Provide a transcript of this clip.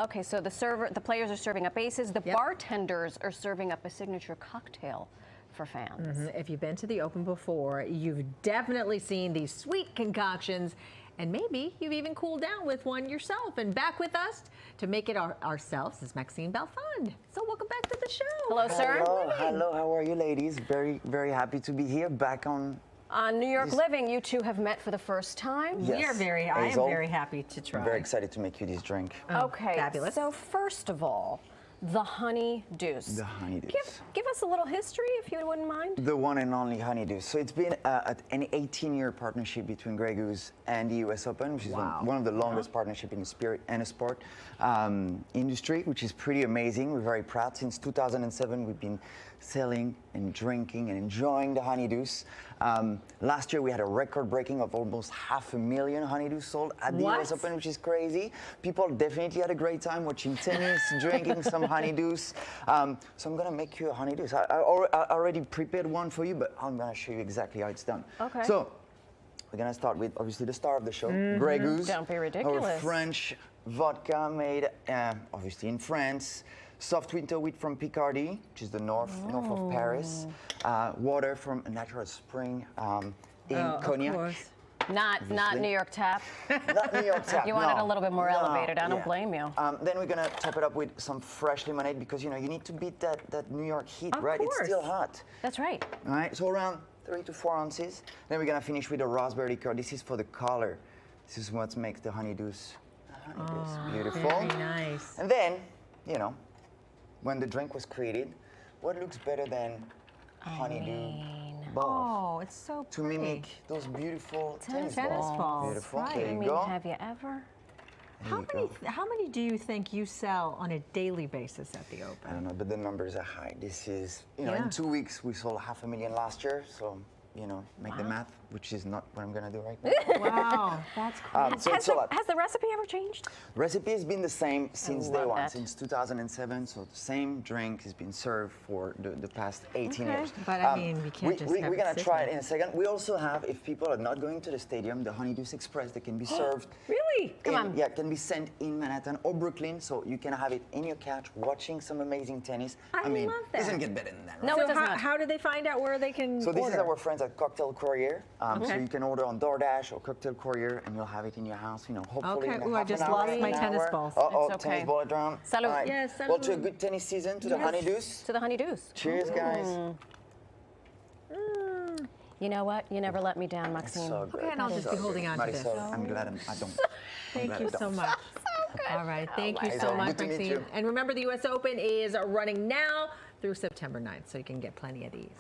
Okay, so the players are serving up aces. The bartenders are serving up a signature cocktail for fans. If you've been to the Open before, you've definitely seen these sweet concoctions, and maybe you've even cooled down with one yourself. And back with us to make it ourselves is Maxime Belfand. So welcome back to the show. Hello, sir. Hello. How are you, ladies? Very, very happy to be here, back on New York Living. You two have met for the first time. Yes. I am very happy to try. I'm very excited to make you this drink. Okay, fabulous. So first of all, the honey deuce. The honey deuce. Give us a little history, if you wouldn't mind. The one and only honey deuce. So it's been an 18-year partnership between Grey Goose and the US Open, which is one of the longest partnerships in the spirit and the sport industry, which is pretty amazing. We're very proud. Since 2007, we've been selling and drinking and enjoying the honey deuce. Last year, we had a record breaking of almost 500,000 honey deuce sold at the US Open, which is crazy. People definitely had a great time watching tennis, drinking some honey deuce. So I'm gonna make you a honey deuce. I already prepared one for you, but I'm gonna show you exactly how it's done. Okay. So we're gonna start with obviously the star of the show, Grey Goose. Don't be ridiculous. Our French vodka made obviously in France. Soft winter wheat from Picardy, which is the north of Paris. Water from a natural spring in Cognac. Not New York tap. Not New York tap. You want it a little bit more elevated. I don't Yeah. blame you. Then we're gonna top it up with some fresh lemonade because you need to beat that New York heat, Of right? course. It's still hot. That's right. All right, so around 3 to 4 ounces. Then we're gonna finish with a raspberry liqueur. This is for the color. This is what makes the honey deuce. Beautiful. Very nice. And then, when the drink was created, what looks better than honeydew balls? Oh, it's so To pretty. mimic those beautiful tennis balls. balls. Beautiful. Right. There I you mean, go. have you ever? How many do you think you sell on a daily basis at the Open? I don't know, but the numbers are high. This is, in 2 weeks, we sold 500,000 last year. So, make the math, which is not what I'm going to do right now. Wow, that's cool. So it's a lot. Has the recipe ever changed? Recipe has been the same since day love one, that. since 2007. So the same drink has been served for the past 18 years. But I mean, we can't just have We're it going to sit try there. it in a second. We also have, if people are not going to the stadium, the Honey Deuce Express that can be served. Really? Come on. Yeah, can be sent in Manhattan or Brooklyn, so you can have it in your couch watching some amazing tennis. I mean, love it doesn't that. get better than that, right? No, So it does not. how do they find out where they can So this order? is our friends at Cocktail Courier. So Okay. you can order on DoorDash or Cocktail Courier, and you'll have it in your house. Hopefully Okay. in Ooh, I half just an hour, lost an my tennis hour. balls. Oh, It's tennis okay. ball drum. Salud. All right. Yes, Well, to a salud. good tennis season, to the Honey Deuce. To the honey deuce. Cheers, guys. You know what? You never let me down, Maxime. So good. Okay, and I'll just be holding on to this. Marisol, I'm glad I don't. Thank you so much. All right, thank you Good. so much, Good to meet Maxime. you. And remember, the US Open is running now through September 9th, so you can get plenty of these.